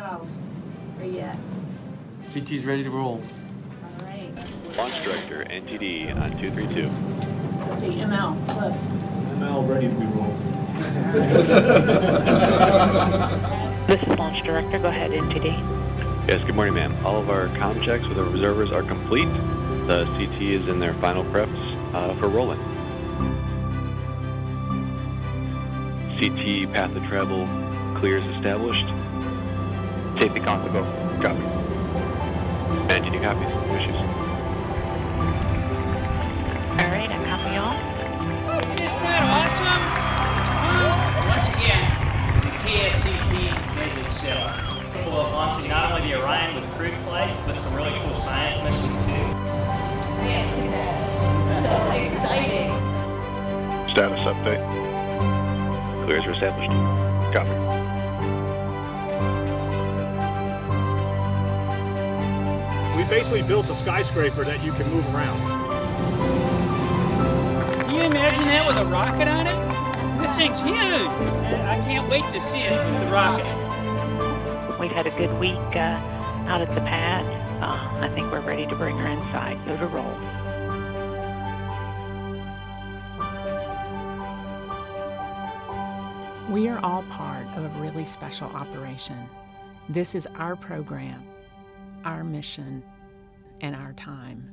Charles, where you at? CT's ready to roll. All right. Launch Director, NTD on 232. Let's see, ML, Cliff. ML ready to be rolled. This is Launch Director. Go ahead, NTD. Yes, good morning, ma'am. All of our comm checks with our observers are complete. The CT is in their final preps for rolling. CT path of travel clear is established. Safety console go. Copy. NTD copies. No issues. All right, I copy y'all. Isn't that awesome? Once again, the KSCT is itself. Capable of launching not only the Orion with crewed flights, but some really cool science missions too. Man, look at that. So exciting. Status update. Clears are established. Copy. We basically built a skyscraper that you can move around. Can you imagine that with a rocket on it? This thing's huge! I can't wait to see it with the rocket. We've had a good week out at the pad. I think we're ready to bring her inside. Go to roll. We are all part of a really special operation. This is our program, our mission, and our time.